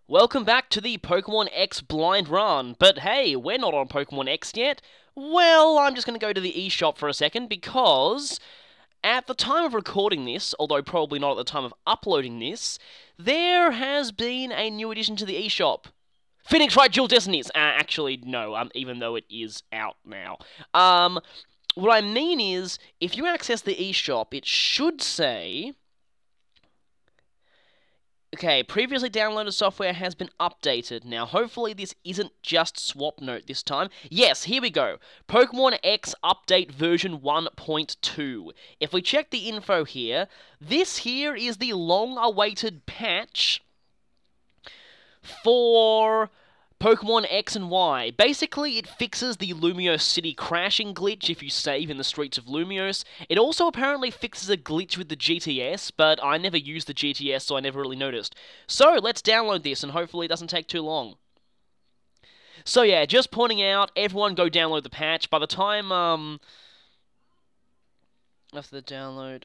Welcome back to the Pokemon X Blind Run, but hey, we're not on Pokemon X yet. Well, I'm just going to go to the eShop for a second, because at the time of recording this, although probably not at the time of uploading this, there has been a new addition to the eShop. Phoenix Wright Dual Destinies! Actually, no, even though it is out now. What I mean is, if you access the eShop, it should say... Okay, previously downloaded software has been updated. Now, hopefully this isn't just Swap Note this time. Yes, here we go. Pokemon X Update version 1.2. If we check the info here, this here is the long-awaited patch for Pokemon X and Y. Basically, it fixes the Lumiose City crashing glitch if you save in the streets of Lumiose. It also apparently fixes a glitch with the GTS, but I never used the GTS, so I never really noticed. So, let's download this, and hopefully it doesn't take too long. So yeah, just pointing out, everyone go download the patch. By the time, after the download...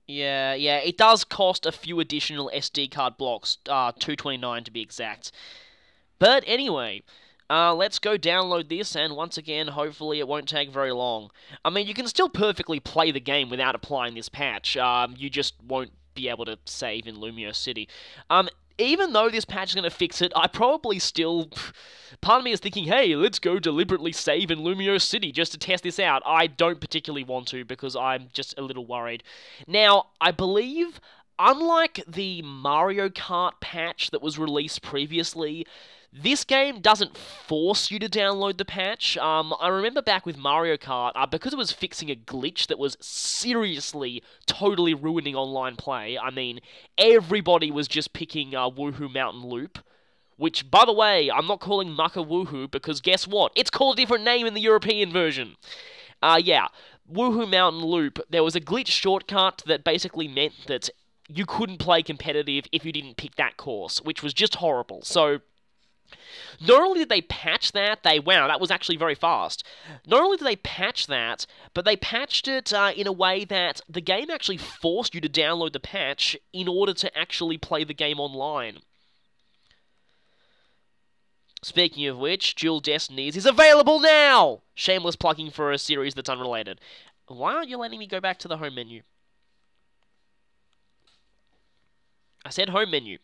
Yeah, it does cost a few additional SD card blocks, $2.29 to be exact. But anyway, let's go download this, and once again, hopefully it won't take very long. I mean, you can still perfectly play the game without applying this patch, you just won't be able to save in Lumiose City. Even though this patch is going to fix it, I probably still... Part of me is thinking, hey, let's go deliberately save in Lumiose City just to test this out. I don't particularly want to, because I'm just a little worried. Now, I believe, unlike the Mario Kart patch that was released previously, this game doesn't force you to download the patch. I remember back with Mario Kart, because it was fixing a glitch that was seriously, totally ruining online play. I mean, everybody was just picking Woohoo Mountain Loop. Which, by the way, I'm not calling Mucka Woohoo, because guess what? It's called a different name in the European version. Yeah, Woohoo Mountain Loop, there was a glitch shortcut that basically meant that you couldn't play competitive if you didn't pick that course, which was just horrible. So, not only did they patch that, wow, that was actually very fast. Not only did they patch that, but they patched it in a way that the game actually forced you to download the patch in order to actually play the game online. Speaking of which, Dual Destinies is available now! Shameless plugging for a series that's unrelated. Why aren't you letting me go back to the home menu? I said home menu.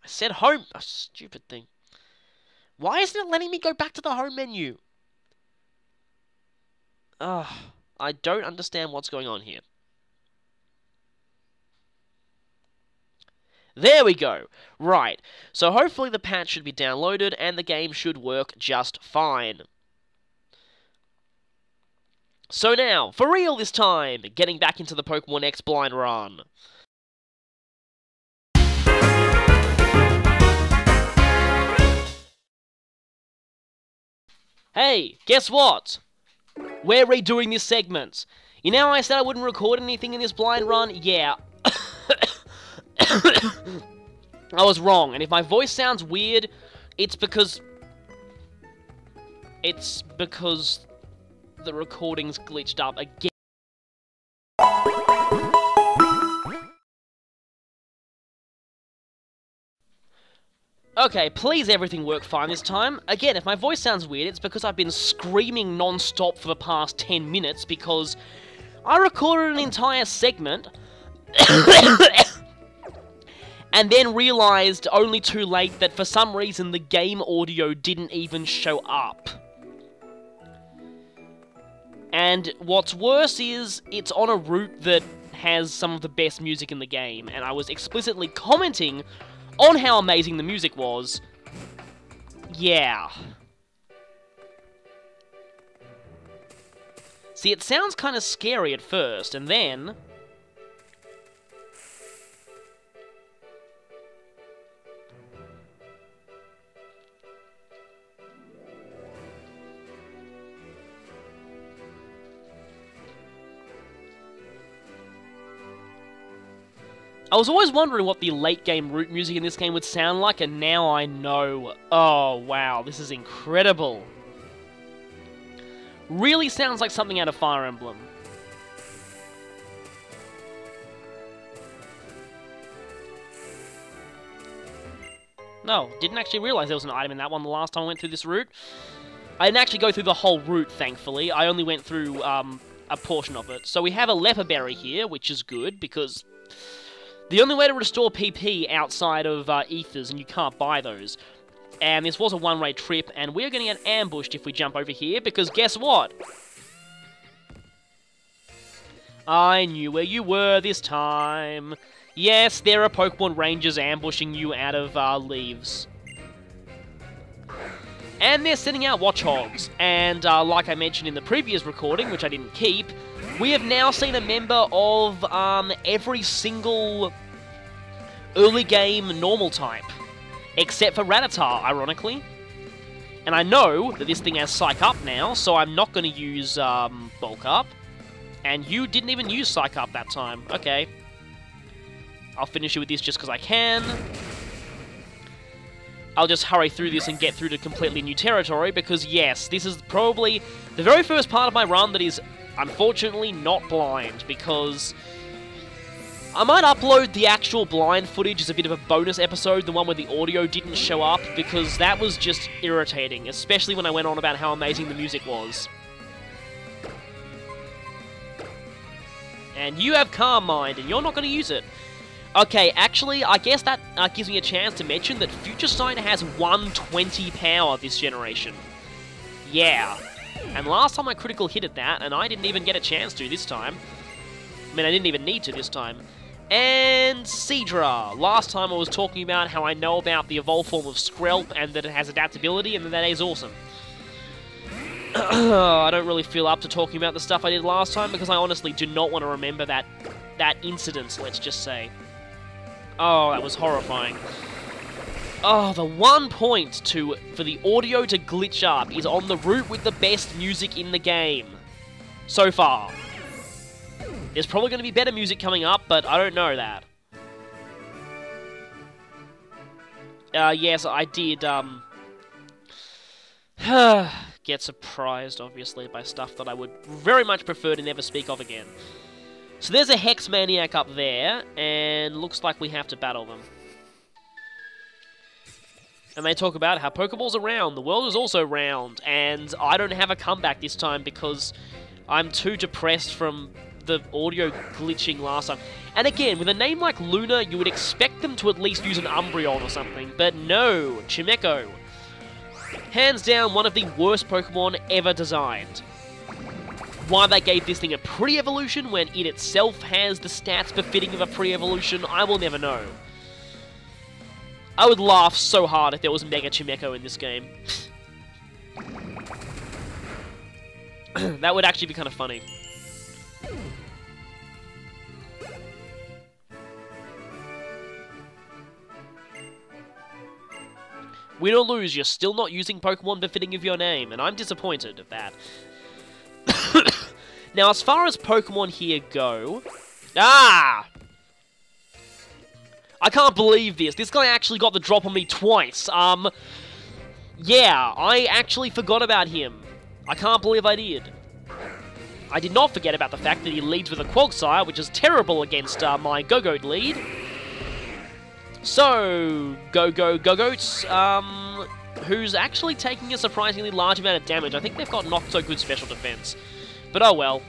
I said home... Oh, stupid thing. Why isn't it letting me go back to the home menu? Ugh, I don't understand what's going on here. There we go. Right. So hopefully the patch should be downloaded and the game should work just fine. So now, for real this time, getting back into the Pokemon X Blind Run. Hey, guess what? We're redoing this segment. You know how I said I wouldn't record anything in this blind run? Yeah. I was wrong, and if my voice sounds weird, it's because the recording's glitched up again. Okay, please everything work fine this time. Again, if my voice sounds weird, it's because I've been screaming non-stop for the past 10 minutes, because I recorded an entire segment and then realized only too late that for some reason the game audio didn't even show up. And what's worse is, it's on a route that has some of the best music in the game, and I was explicitly commenting on how amazing the music was. Yeah. See, it sounds kind of scary at first, and then... I was always wondering what the late-game route music in this game would sound like, and now I know. Oh, wow, this is incredible. Really sounds like something out of Fire Emblem. No, didn't actually realize there was an item in that one the last time I went through this route. I didn't actually go through the whole route, thankfully. I only went through a portion of it. So we have a leper berry here, which is good, because the only way to restore PP outside of ethers, and you can't buy those. And this was a one-way trip, and we're going to get ambushed if we jump over here, because guess what? I knew where you were this time. Yes, there are Pokemon Rangers ambushing you out of leaves. And they're sending out Watchhogs. And like I mentioned in the previous recording, which I didn't keep, we have now seen a member of every single early game normal type. Except for Rattata, ironically. And I know that this thing has Psych Up now, so I'm not going to use Bulk Up. And you didn't even use Psych Up that time. Okay. I'll finish you with this just because I can. I'll just hurry through this and get through to completely new territory, because yes, this is probably the very first part of my run that is, unfortunately, not blind, because I might upload the actual blind footage as a bit of a bonus episode, the one where the audio didn't show up, because that was just irritating, especially when I went on about how amazing the music was. And you have Calm Mind, and you're not going to use it. Okay, actually, I guess that gives me a chance to mention that Future Sight has 120 power this generation. Yeah. And last time I critical hit at that, and I didn't even get a chance to this time. I mean, I didn't even need to this time. And Seadra. Last time I was talking about how I know about the evolved form of Skrelp, and that it has adaptability, and that is awesome. I don't really feel up to talking about the stuff I did last time, because I honestly do not want to remember that incident, let's just say. Oh, that was horrifying. Oh, the 1 point for the audio to glitch up is on the route with the best music in the game. So far. There's probably going to be better music coming up, but I don't know that. Yes, I did, get surprised, obviously, by stuff that I would very much prefer to never speak of again. So there's a Hex Maniac up there, and looks like we have to battle them. And they talk about how Pokeballs are round, the world is also round, and I don't have a comeback this time because I'm too depressed from the audio glitching last time. And again, with a name like Luna, you would expect them to at least use an Umbreon or something, but no, Chimecho. Hands down, one of the worst Pokemon ever designed. Why they gave this thing a pre-evolution when it itself has the stats befitting of a pre-evolution, I will never know. I would laugh so hard if there was Mega Chimecho in this game. That would actually be kind of funny. Win or lose, you're still not using Pokemon befitting of your name, and I'm disappointed at that. Now, as far as Pokemon here go... Ah! I can't believe this. This guy actually got the drop on me twice. Yeah, I actually forgot about him. I can't believe I did. I did not forget about the fact that he leads with a Quagsire, which is terrible against my Go-Goat lead. So, Go-Goats, who's actually taking a surprisingly large amount of damage. I think they've got not so good special defense. But oh well.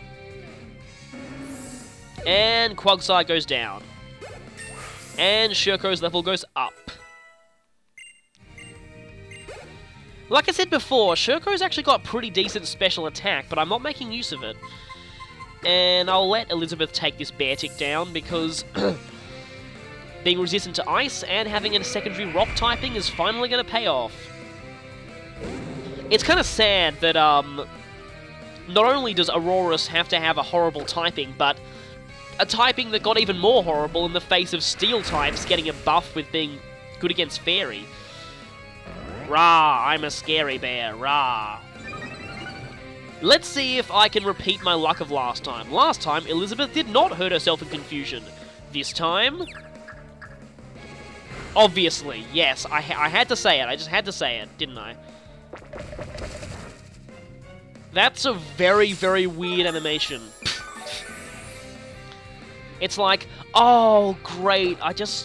And Quagsire goes down. And Shurko's level goes up. Like I said before, Shurko's actually got pretty decent special attack, but I'm not making use of it. And I'll let Elizabeth take this Beartic down, because being resistant to ice and having a secondary rock typing is finally going to pay off. It's kind of sad that, not only does Aurorus have to have a horrible typing, but a typing that got even more horrible in the face of Steel types getting a buff with being good against Fairy. Rah, I'm a scary bear, rah. Let's see if I can repeat my luck of last time. Last time, Elizabeth did not hurt herself in confusion. This time... Obviously, yes, I had to say it. I just had to say it, didn't I? That's a very, very weird animation. It's like, oh, great,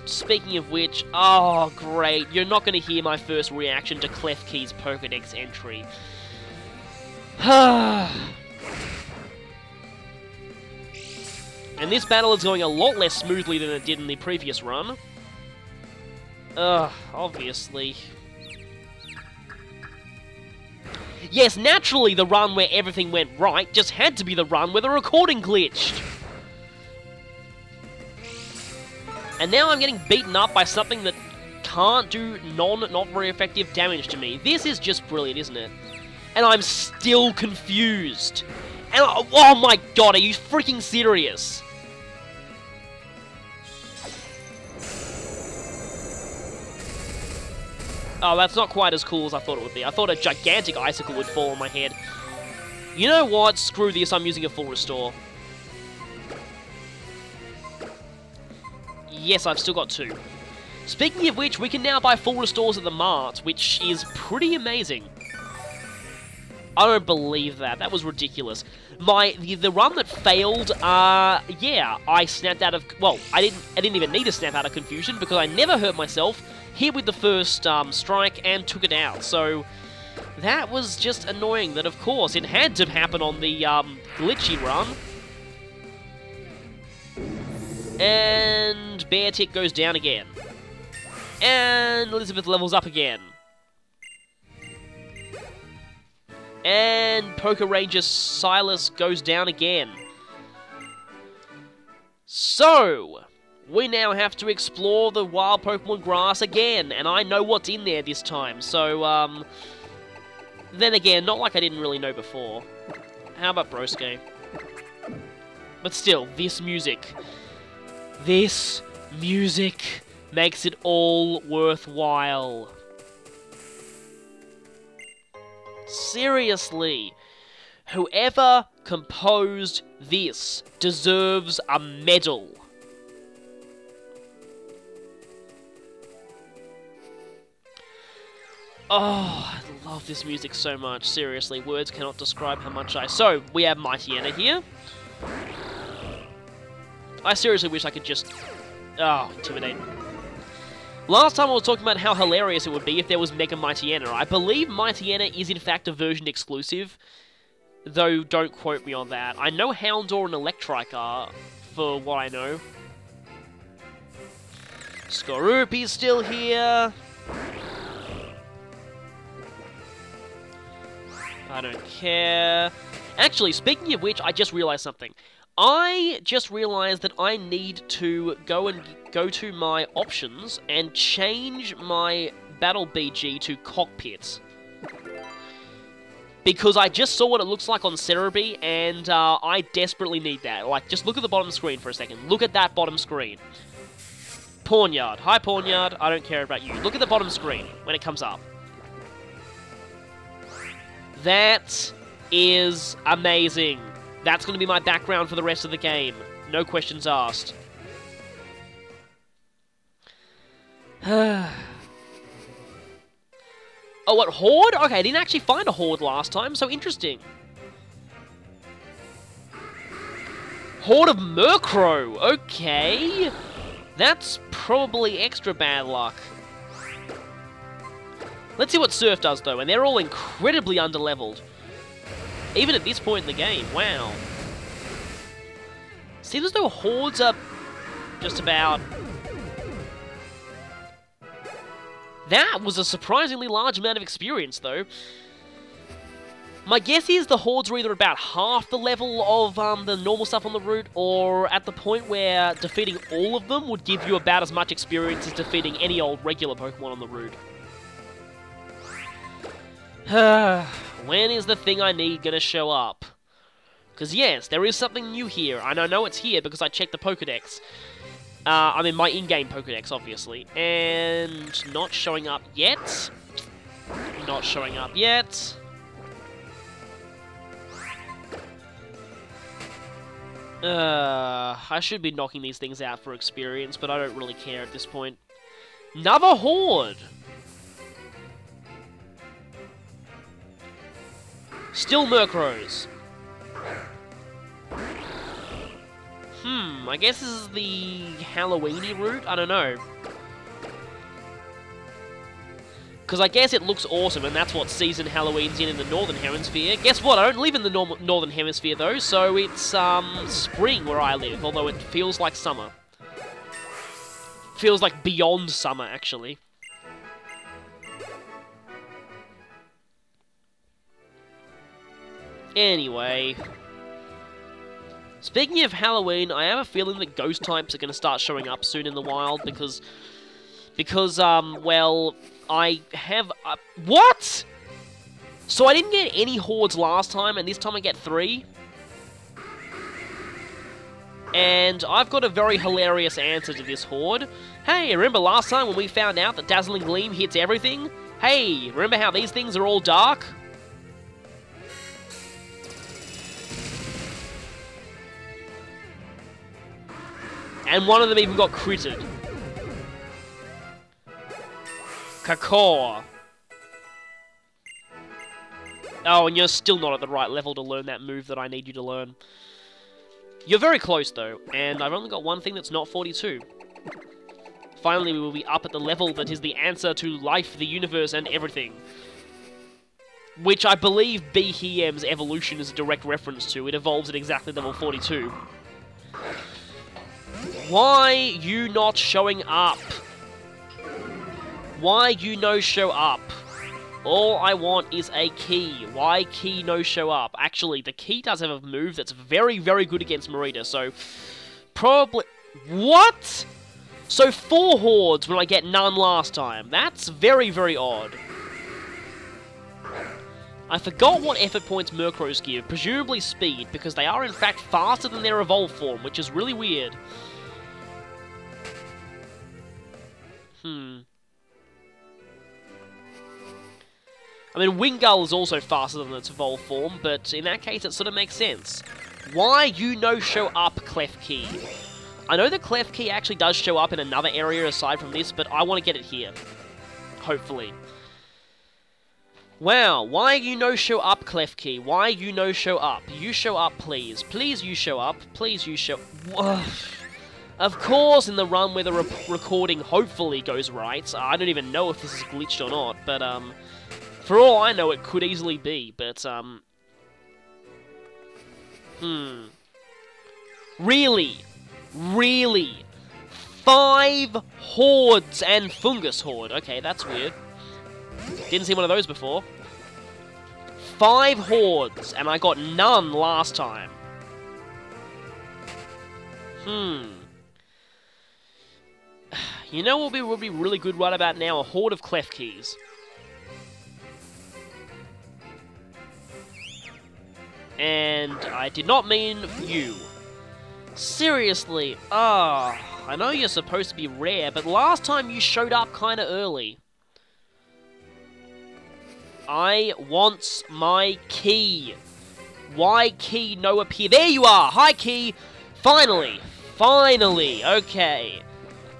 speaking of which, oh, great, you're not going to hear my first reaction to Klefki's Pokédex entry. And this battle is going a lot less smoothly than it did in the previous run. Obviously. Yes, naturally the run where everything went right just had to be the run where the recording glitched. And now I'm getting beaten up by something that can't do not very effective damage to me. This is just brilliant, isn't it? And I'm still confused. And oh my god, are you freaking serious? Oh, that's not quite as cool as I thought it would be. I thought a gigantic icicle would fall on my head. You know what? Screw this, I'm using a full restore. Yes, I've still got 2. Speaking of which, we can now buy full restores at the mart, which is pretty amazing. I don't believe that. That was ridiculous. The run that failed, yeah, I snapped out of... Well, I didn't even need to snap out of confusion because I never hurt myself, hit with the first strike, and took it out. So that was just annoying that, of course, it had to happen on the glitchy run. And Bear Tick goes down again. And Elizabeth levels up again. And Poké Ranger Silas goes down again. So, we now have to explore the wild Pokemon grass again, and I know what's in there this time, so, then again, not like I didn't really know before. How about Broske? But still, this music makes it all worthwhile. Seriously, whoever composed this deserves a medal. Oh, I love this music so much. Seriously, words cannot describe how much I... So, we have Mightyena here. I seriously wish I could just... Oh, intimidate. Last time I was talking about how hilarious it would be if there was Mega Mightyena. I believe Mightyena is in fact a version exclusive, though don't quote me on that. I know Houndour and Electrike are, for what I know. Skorupi's still here. I don't care. Actually, speaking of which, I just realized something. I just realized that I need to go to my options and change my Battle BG to Cockpit. Because I just saw what it looks like on Cerebi, and I desperately need that. Like, just look at the bottom screen for a second. Look at that bottom screen. Pawnyard. Hi, Pawnyard. I don't care about you. Look at the bottom screen when it comes up. That is amazing. That's going to be my background for the rest of the game. No questions asked. Oh, what, Horde? Okay, I didn't actually find a Horde last time, so interesting. Horde of Murkrow, okay. That's probably extra bad luck. Let's see what Surf does, though, and they're all incredibly underleveled. Even at this point in the game, wow. Seems as though Hordes are just about... That was a surprisingly large amount of experience, though. My guess is the Hordes are either about half the level of the normal stuff on the route, or at the point where defeating all of them would give you about as much experience as defeating any old regular Pokemon on the route. When is the thing I need gonna show up? Because yes, there is something new here, and I know it's here because I checked the Pokédex. I mean, my in-game Pokédex, obviously. And not showing up yet. Not showing up yet. I should be knocking these things out for experience, but I don't really care at this point. Another Horde! Still Murkrows. I guess this is the Halloweeny route? I don't know. Because I guess it looks awesome, and that's what season Halloween's in the Northern Hemisphere. Guess what? I don't live in the Northern Hemisphere, though, so it's spring where I live, although it feels like summer. Feels like beyond summer, actually. Anyway. Speaking of Halloween, I have a feeling that ghost types are going to start showing up soon in the wild, because well, I have... what?! So I didn't get any hordes last time, and this time I get 3? And I've got a very hilarious answer to this horde. Hey, remember last time when we found out that Dazzling Gleam hits everything? Hey, remember how these things are all dark? And one of them even got critted. Kakor. Oh, and you're still not at the right level to learn that move that I need you to learn. You're very close, though, and I've only got one thing that's not 42. Finally, we will be up at the level that is the answer to life, the universe, and everything. Which I believe BHM's evolution is a direct reference to. It evolves at exactly level 42. Why you not showing up? Why you no show up? All I want is a key. Why key no show up? Actually, the key does have a move that's very, very good against Marita, so... probably... what?! So 4 hordes when I get none last time. That's very, very odd. I forgot what effort points Murkrows give, presumably speed, because they are in fact faster than their evolved form, which is really weird. I mean, Wingull is also faster than its evolved form, but in that case it sort of makes sense. Why you no show up, Klefki? I know that Klefki actually does show up in another area aside from this, but I want to get it here. Hopefully. Wow, why you no show up, Klefki? Why you no show up? You show up, please. Please you show up. Please you show... Of course, in the run where the recording hopefully goes right. I don't even know if this is glitched or not, but, for all I know, it could easily be, but, Really? Really? 5 hordes and Fungus Horde. Okay, that's weird. Didn't see one of those before. 5 hordes, and I got none last time. You know what would be really good right about now? A horde of Klefkis. And I did not mean you. Seriously, I know you're supposed to be rare, but last time you showed up kinda early. I want my key. Why key no appear? There you are! Hi, key! Finally! Finally! Okay.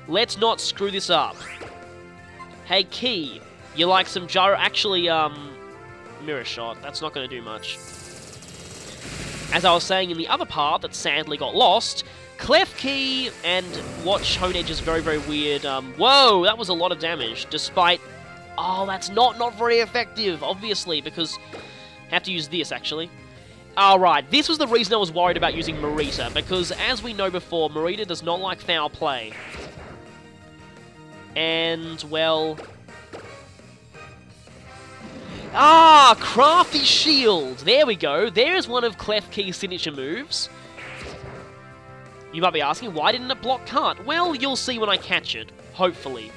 Let's not screw this up. Hey, key. You like some gyro... Actually, Mirror Shot. That's not gonna do much. As I was saying in the other part that sadly got lost, Klefki and Watch Hone Edge is very, very weird. Whoa, that was a lot of damage, despite... Oh, that's not very effective, obviously, because... I have to use this, actually. Alright, this was the reason I was worried about using Marita, because as we know before, Marita does not like foul play. And, well... Ah, Crafty Shield! There we go. There's one of Klefki's signature moves. You might be asking, why didn't it block Cart? Well, you'll see when I catch it. Hopefully.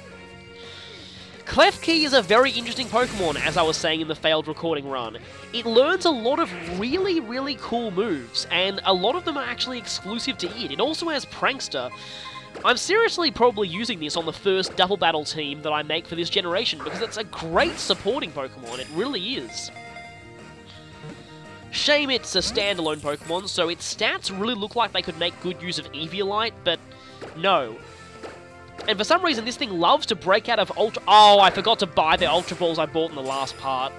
Klefki is a very interesting Pokemon, as I was saying in the failed recording run. It learns a lot of really, really cool moves, and a lot of them are actually exclusive to it. It also has Prankster. I'm seriously probably using this on the first double battle team that I make for this generation, because it's a great supporting Pokemon, it really is. Shame it's a standalone Pokemon, so its stats really look like they could make good use of Eviolite, but no. And for some reason, this thing loves to break out of Ultra... Oh, I forgot to buy the Ultra Balls I bought in the last part.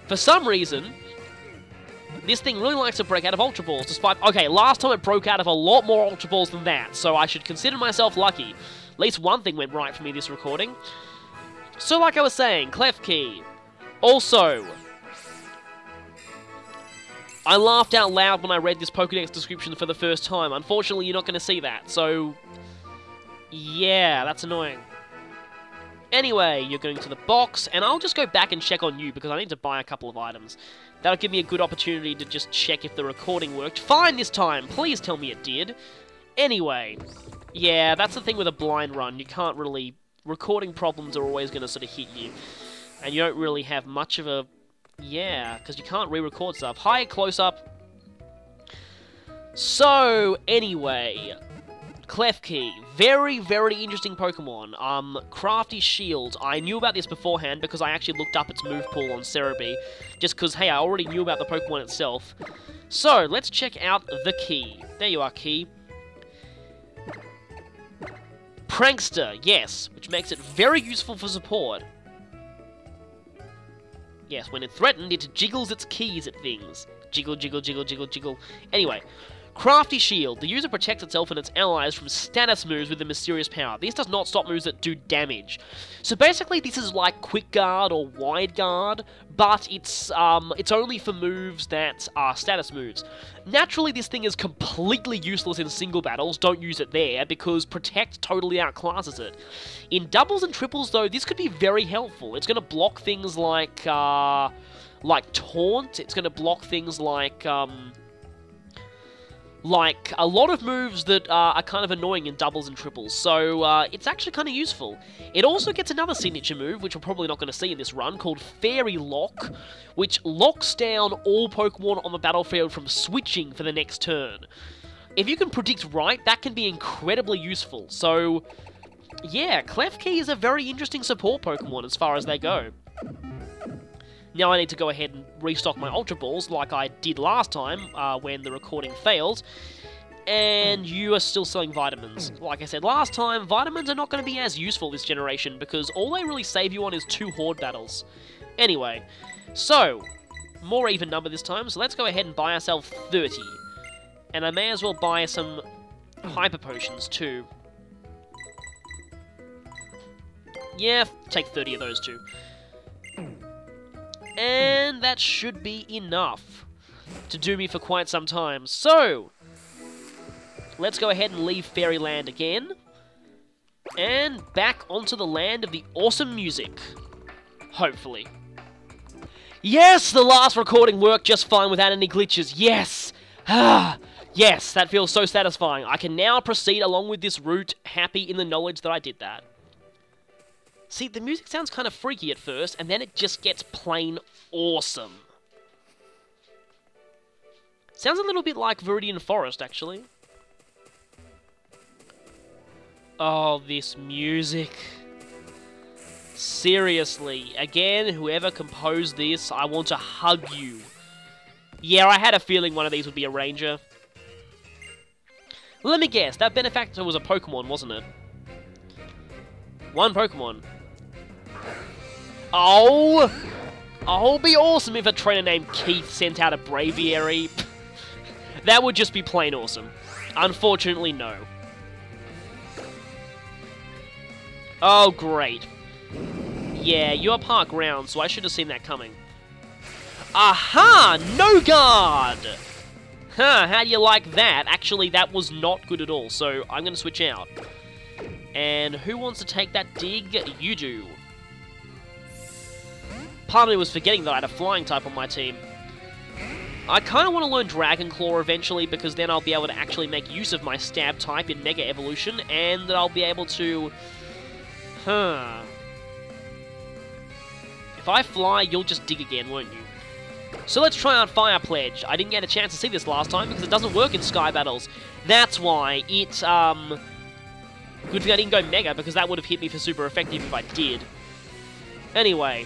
For some reason, This thing really likes to break out of Ultra Balls, despite... Okay, last time it broke out of a lot more Ultra Balls than that, so I should consider myself lucky. At least one thing went right for me this recording. So like I was saying, Klefki. Also, I laughed out loud when I read this Pokédex description for the first time. Unfortunately, you're not going to see that, so... Yeah, that's annoying. Anyway, you're going to the box, and I'll just go back and check on you, because I need to buy a couple of items. That'll give me a good opportunity to just check if the recording worked. Fine this time! Please tell me it did. Anyway, yeah, that's the thing with a blind run. You can't really... Recording problems are always going to sort of hit you. And you don't really have much of a... Yeah, because you can't re-record stuff. Hi, close-up. So, anyway... Klefki, very, very interesting Pokemon. Crafty Shield. I knew about this beforehand because I actually looked up its move pool on Cerebi. Just because, hey, I already knew about the Pokemon itself. So, let's check out the key. There you are, key. Prankster, yes, which makes it very useful for support. Yes, when it's threatened, it jiggles its keys at things. Jiggle, jiggle, jiggle, jiggle, jiggle. Anyway... Crafty Shield. The user protects itself and its allies from status moves with a mysterious power. This does not stop moves that do damage. So basically this is like Quick Guard or Wide Guard, but it's only for moves that are status moves. Naturally this thing is completely useless in single battles, don't use it there, because Protect totally outclasses it. In doubles and triples though, this could be very helpful. It's going to block things like Taunt, it's going to block things like a lot of moves that are kind of annoying in doubles and triples, so it's actually kind of useful. It also gets another signature move, which we're probably not going to see in this run, called Fairy Lock, which locks down all Pokemon on the battlefield from switching for the next turn. If you can predict right, that can be incredibly useful, so yeah, Klefki is a very interesting support Pokemon as far as they go. Now I need to go ahead and restock my Ultra Balls like I did last time when the recording failed. And you are still selling vitamins. Like I said last time, vitamins are not going to be as useful this generation because all they really save you on is 2 Horde battles. Anyway, so, more even number this time, so let's go ahead and buy ourselves 30. And I may as well buy some Hyper Potions too. Yeah, take 30 of those too. And that should be enough to do me for quite some time. So, let's go ahead and leave Fairyland again. And back onto the land of the awesome music. Hopefully. Yes, the last recording worked just fine without any glitches. Yes! Ah, yes, that feels so satisfying. I can now proceed along with this route, happy in the knowledge that I did that. See, the music sounds kind of freaky at first, and then it just gets plain awesome. Sounds a little bit like Viridian Forest, actually. Oh, this music. Seriously, again, whoever composed this, I want to hug you. Yeah, I had a feeling one of these would be a ranger. Let me guess, that benefactor was a Pokemon, wasn't it? One Pokemon. Oh! Oh, it'd be awesome if a trainer named Keith sent out a Braviary. That would just be plain awesome. Unfortunately, no. Oh, great. Yeah, you're park ground, so I should have seen that coming. Aha! No guard! Huh, how do you like that? Actually, that was not good at all, so I'm going to switch out. And who wants to take that dig? You do. Part of me was forgetting that I had a flying type on my team. I kind of want to learn Dragon Claw eventually, because then I'll be able to actually make use of my stab type in Mega Evolution, and that I'll be able to... Huh. If I fly, you'll just dig again, won't you? So let's try out Fire Pledge. I didn't get a chance to see this last time, because it doesn't work in Sky Battles. That's why it, Good thing I didn't go Mega, because that would have hit me for super effective if I did. Anyway.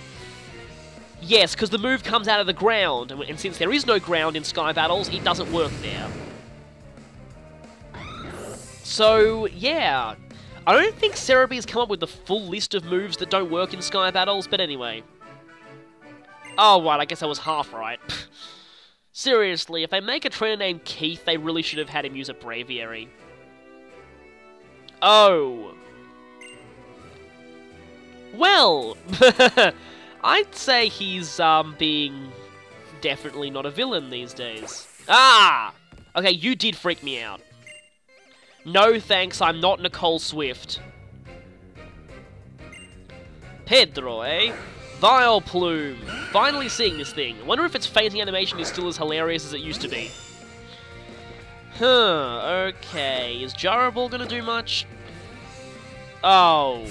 Yes, because the move comes out of the ground, and since there is no ground in Sky Battles, it doesn't work there. So, yeah. I don't think Cerebi has come up with the full list of moves that don't work in Sky Battles, but anyway. Oh, right, I guess I was half right. Seriously, if they make a trainer named Keith, they really should have had him use a Braviary. Oh. Well, I'd say he's, being definitely not a villain these days. Ah! Okay, you did freak me out. No thanks, I'm not Nicole Swift. Pedro, eh? Vileplume. Finally seeing this thing. I wonder if its fainting animation is still as hilarious as it used to be. Huh, okay. Is Jaraball gonna do much? Oh.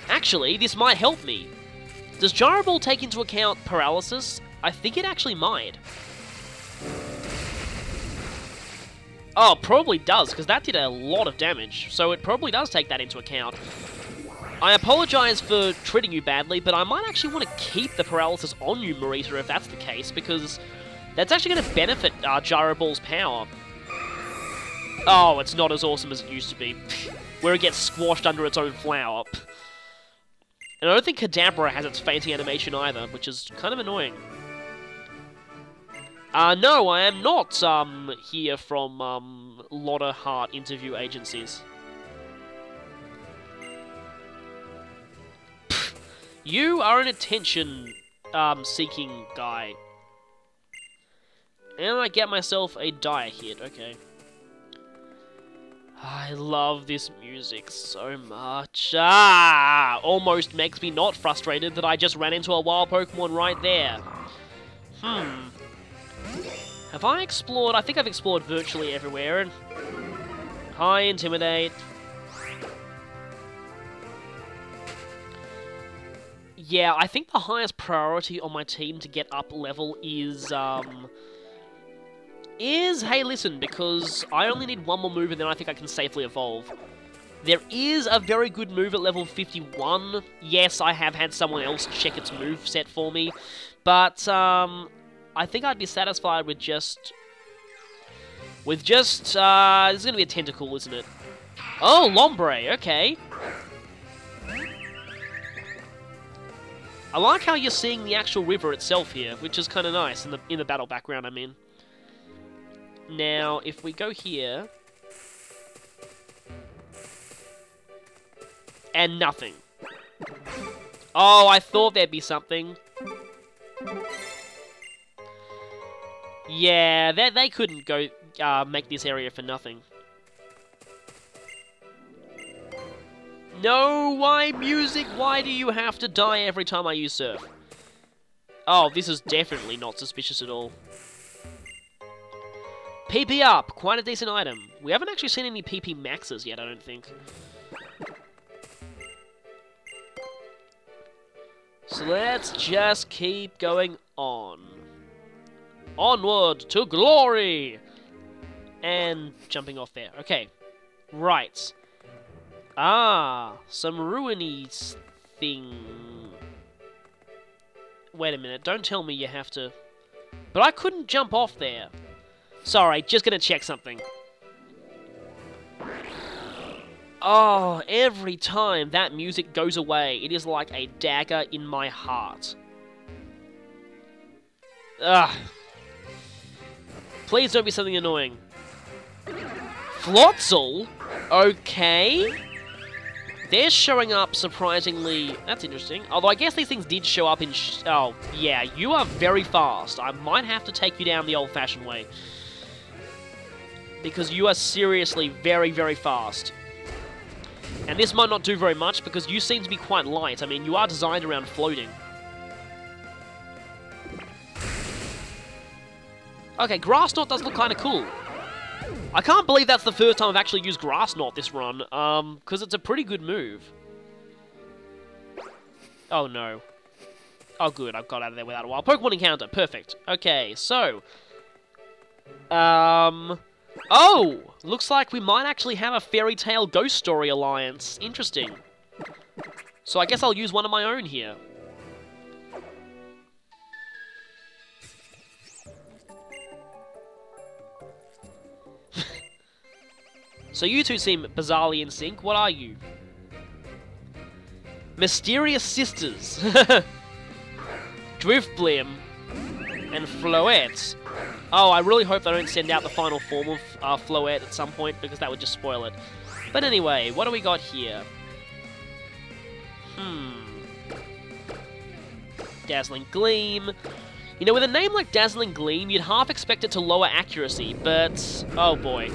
Actually, this might help me. Does Jaraball take into account paralysis? I think it actually might. Oh, probably does, because that did a lot of damage. So it probably does take that into account. I apologize for treating you badly, but I might actually want to keep the paralysis on you, Marita, if that's the case, because that's actually going to benefit Jaraball's power. Oh, it's not as awesome as it used to be, where it gets squashed under its own flower. And I don't think Kadabra has its fainting animation either, which is kind of annoying. No, I am not, here from, Lotta Heart interview agencies. You are an attention, seeking guy. And I get myself a dire hit, okay. I love this music so much. Ah! Almost makes me not frustrated that I just ran into a wild Pokemon right there. Have I explored? I think I've explored virtually everywhere. And hi, Intimidate. Yeah, I think the highest priority on my team to get up level is, hey, listen, because I only need one more move and then I think I can safely evolve. There is a very good move at level 51. Yes, I have had someone else check its move set for me, but, I think I'd be satisfied with just, this is gonna be a Tentacool, isn't it? Oh, Lombre, okay. I like how you're seeing the actual river itself here, which is kind of nice, in the battle background, I mean. Now, if we go here... And nothing. Oh, I thought there'd be something. Yeah, they couldn't go make this area for nothing. No, why music? Why do you have to die every time I use Surf? Oh, this is definitely not suspicious at all. PP up, quite a decent item. We haven't actually seen any PP maxes yet, I don't think. So let's just keep going on. Onward to glory! And jumping off there. Okay. Right. Ah, some ruiny thing. Wait a minute, don't tell me you have to... But I couldn't jump off there. Sorry, just gonna check something. Oh, every time that music goes away, it is like a dagger in my heart. Ugh. Please don't be something annoying. Floatzel? Okay. They're showing up surprisingly... That's interesting. Although I guess these things did show up in... Oh, yeah, you are very fast. I might have to take you down the old-fashioned way. Because you are seriously very, very fast. And this might not do very much because you seem to be quite light. I mean, you are designed around floating. Okay, Grass Knot does look kind of cool. I can't believe that's the first time I've actually used Grass Knot this run, because it's a pretty good move. Oh no. Oh good, I've got out of there without a while. Pokemon encounter, perfect. Okay, so... Oh! Looks like we might actually have a Fairy Tail Ghost Story alliance. Interesting. So I guess I'll use one of my own here. So you two seem bizarrely in sync. What are you? Mysterious Sisters. Driftblim and Floette. Oh, I really hope they don't send out the final form of Floette at some point, because that would just spoil it. But anyway, what do we got here? Dazzling Gleam. You know, with a name like Dazzling Gleam, you'd half expect it to lower accuracy, but... oh boy.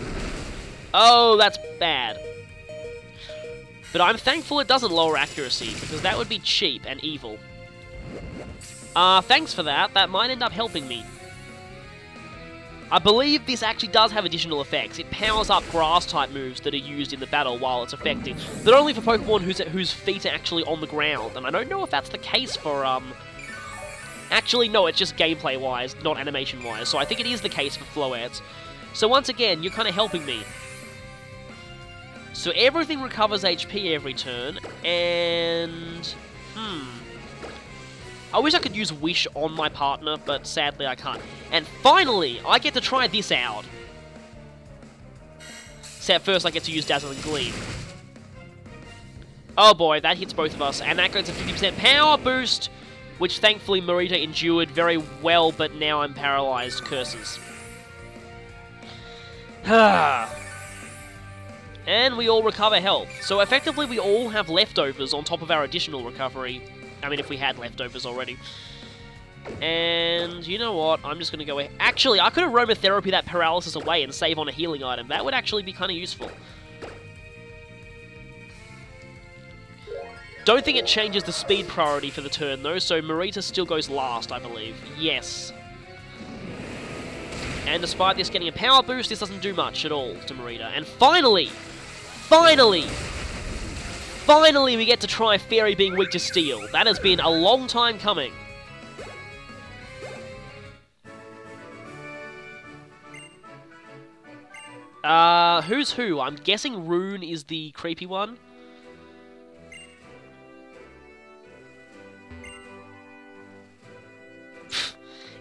Oh, that's bad. But I'm thankful it doesn't lower accuracy, because that would be cheap and evil. Thanks for that. That might end up helping me. I believe this actually does have additional effects. It powers up grass-type moves that are used in the battle while it's effective. But only for Pokemon whose feet are actually on the ground. And I don't know if that's the case for, Actually, no, it's just gameplay-wise, not animation-wise. So I think it is the case for Floette. So once again, you're kind of helping me. So everything recovers HP every turn, and... I wish I could use Wish on my partner, but sadly I can't. And finally, I get to try this out. Except first I get to use Dazzling Gleam. Oh boy, that hits both of us, and that goes to 50% power boost, which thankfully Marita endured very well, but now I'm paralyzed. Curses. And we all recover health. So effectively we all have leftovers on top of our additional recovery. I mean, if we had leftovers already. And you know what? I'm just going to go ahead. Actually, I could aromatherapy that paralysis away and save on a healing item. That would actually be kind of useful. Don't think it changes the speed priority for the turn, though, so Marita still goes last, I believe. Yes. And despite this getting a power boost, this doesn't do much at all to Marita. And finally, we get to try Fairy being weak to Steel. That has been a long time coming. Who's who? I'm guessing Rune is the creepy one.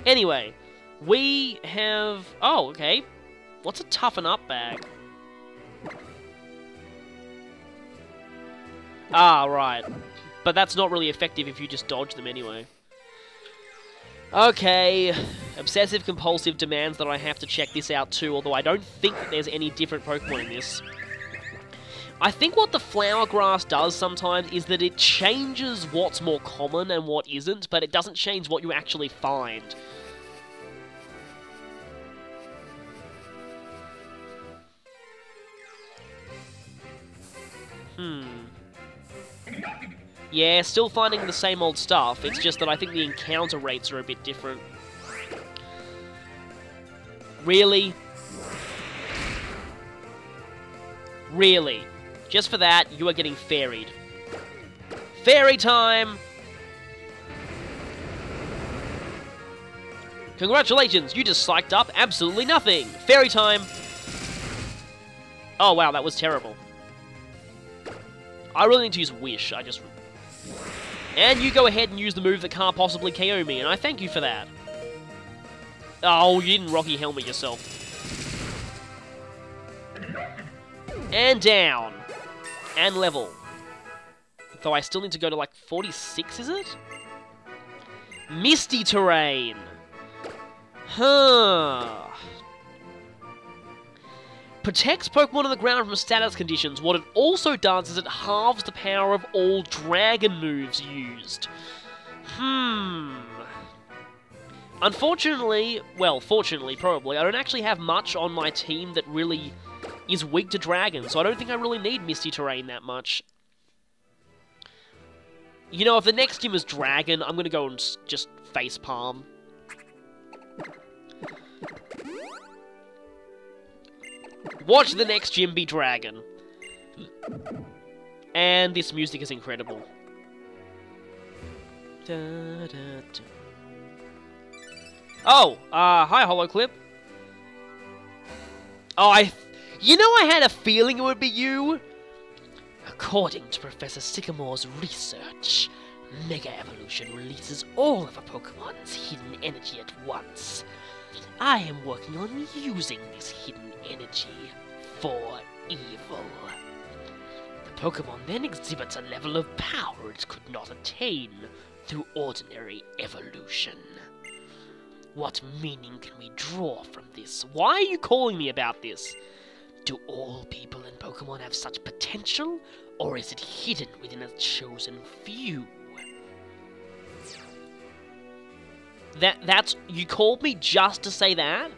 Anyway, we have... oh, okay. What's a toughen up bag? Ah, right. But that's not really effective if you just dodge them anyway. Okay. Obsessive compulsive demands that I have to check this out too, although I don't think that there's any different Pokemon in this. I think what the flower grass does sometimes is that it changes what's more common and what isn't, but it doesn't change what you actually find. Yeah, still finding the same old stuff, it's just that I think the encounter rates are a bit different. Really? Really? Just for that, you are getting fairied. Fairy time! Congratulations, you just psyched up absolutely nothing! Fairy time! Oh wow, that was terrible. I really need to use Wish, And you go ahead and use the move that can't possibly KO me, and I thank you for that. Oh, you didn't Rocky Helmet yourself. And down. And level. Though I still need to go to like 46, is it? Misty Terrain. Huh. Protects Pokemon on the ground from status conditions. What it also does is it halves the power of all dragon moves used. Unfortunately, well, fortunately, probably, I don't actually have much on my team that really is weak to dragon, so I don't think I really need Misty Terrain that much. You know, if the next gym is dragon, I'm going to go and just facepalm. Watch the next gym be dragon. And this music is incredible. Da, da, da. Oh, hi Holoclip. Oh, you know I had a feeling it would be you. According to Professor Sycamore's research, Mega Evolution releases all of a Pokemon's hidden energy at once. I am working on using this hidden energy for evil. The Pokemon then exhibits a level of power it could not attain through ordinary evolution. What meaning can we draw from this? Why are you calling me about this? Do all people in Pokemon have such potential, or is it hidden within a chosen few? That's... You called me just to say that?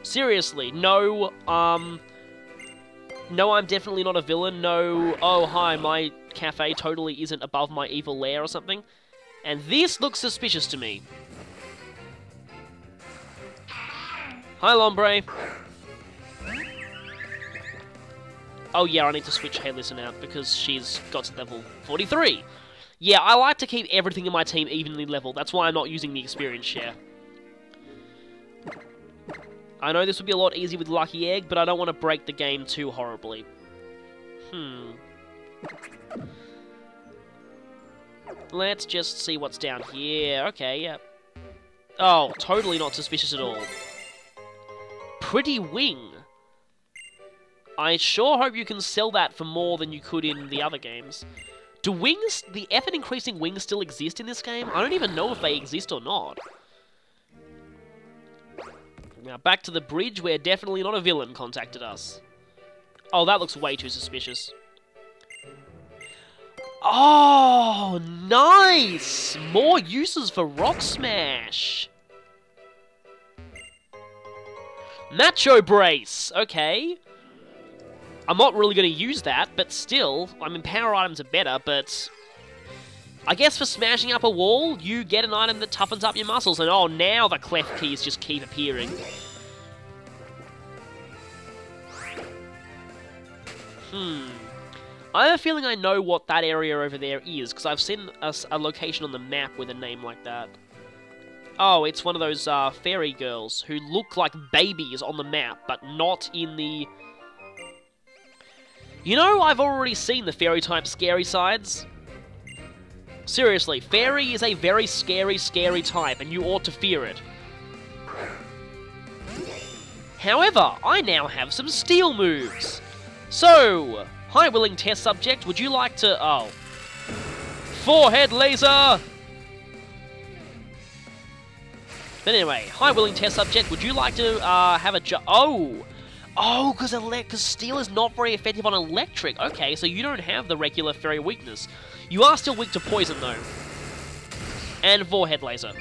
Seriously, no, no, I'm definitely not a villain, no, oh, hi, my cafe totally isn't above my evil lair or something. And this looks suspicious to me. Hi, Lombre. Oh yeah, I need to switch Hey Listen out because she's got to level 43. Yeah, I like to keep everything in my team evenly leveled. That's why I'm not using the experience share. I know this would be a lot easier with Lucky Egg, but I don't want to break the game too horribly. Let's just see what's down here. Okay, yeah. Oh, totally not suspicious at all. Pretty Wing. I sure hope you can sell that for more than you could in the other games. Do wings, the effort-increasing wings still exist in this game? I don't even know if they exist or not. Now, back to the bridge where definitely not a villain contacted us. Oh, that looks way too suspicious. Oh, nice! More uses for Rock Smash! Macho Brace! Okay. I'm not really going to use that, but still, I mean, power items are better, but... I guess for smashing up a wall, you get an item that toughens up your muscles, and oh, now the Klefkis just keep appearing. I have a feeling I know what that area over there is, because I've seen a location on the map with a name like that. Oh, it's one of those fairy girls who look like babies on the map, but not in the... You know, I've already seen the fairy-type scary sides. Seriously, fairy is a very scary, scary type, and you ought to fear it. However, I now have some steel moves. So, hi willing test subject, would you like to... Oh. Forehead laser! But anyway, hi willing test subject, would you like to have a Oh! Oh, because steel is not very effective on electric. Okay, so you don't have the regular fairy weakness. You are still weak to poison, though. And forehead laser.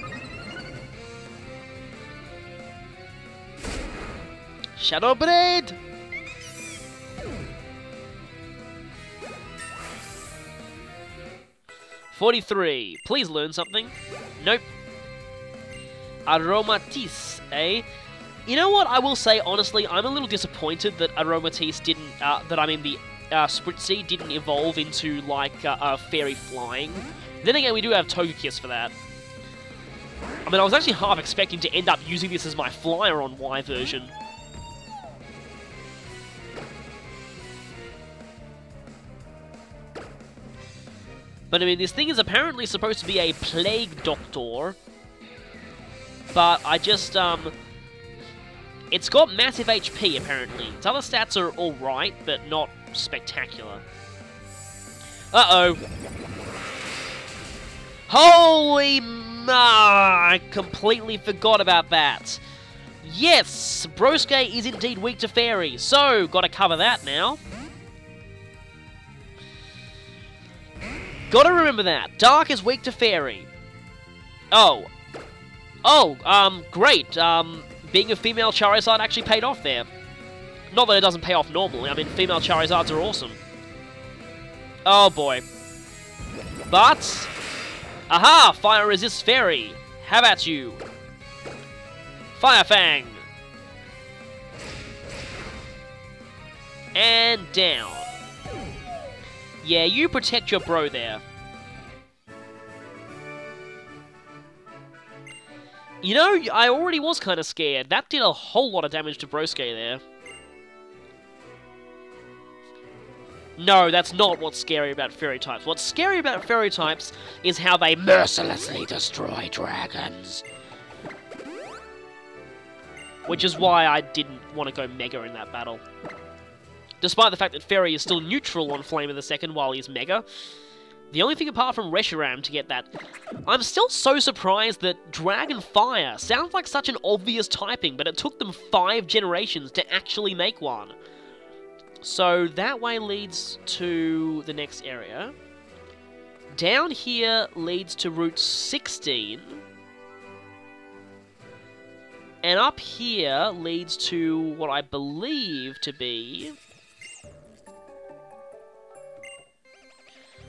Shadow Blade! $43. Please learn something. Nope. Aromatisse, eh? You know what, I will say, honestly, I'm a little disappointed that Aromatisse didn't, the Spritzy didn't evolve into, like, fairy flying. Then again, we do have Togekiss for that. I mean, I was actually half expecting to end up using this as my flyer on Y version. But, I mean, this thing is apparently supposed to be a Plague Doctor. But I just, It's got massive HP, apparently. Its other stats are alright, but not spectacular. Uh-oh. Holy I completely forgot about that. Yes, Broske is indeed weak to Fairy, so gotta cover that now. Gotta remember that. Dark is weak to Fairy. Oh. Oh, great. Being a female Charizard actually paid off there. Not that it doesn't pay off normally, I mean, female Charizards are awesome. Oh boy. But... Aha! Fire resists Fairy! How about you? Fire Fang! And down. Yeah, you protect your bro there. You know, I already was kind of scared. That did a whole lot of damage to Broske there. No, that's not what's scary about fairy types. What's scary about fairy types is how they mercilessly destroy dragons. Which is why I didn't want to go Mega in that battle. Despite the fact that Fairy is still neutral on Flame of the Second while he's Mega. The only thing apart from Reshiram to get that. I'm still so surprised that Dragon Fire sounds like such an obvious typing, but it took them 5 generations to actually make one. So that way leads to the next area. Down here leads to Route 16. And up here leads to what I believe to be...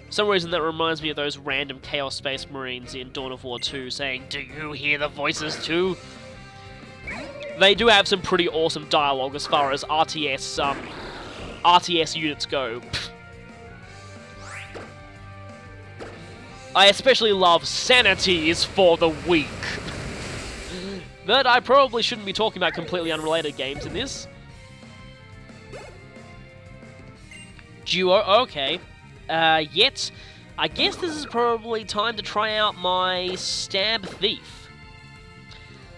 For some reason that reminds me of those random Chaos Space Marines in Dawn of War 2 saying, "Do you hear the voices too?" They do have some pretty awesome dialogue as far as RTS units go. I especially love "Sanity is for the weak." But I probably shouldn't be talking about completely unrelated games in this. Duo, okay. Yet, I guess this is probably time to try out my Stab Thief.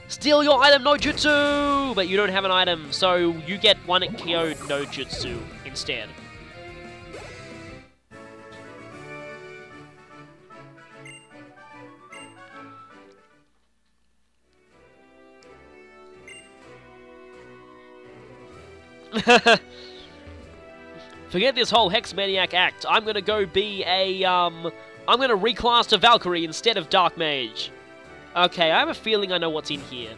Steal your item, no jutsu! But you don't have an item, so you get 1 Kyo no jutsu instead. Forget this whole Hex Maniac act. I'm gonna go be a, I'm gonna reclass to Valkyrie instead of Dark Mage. Okay, I have a feeling I know what's in here.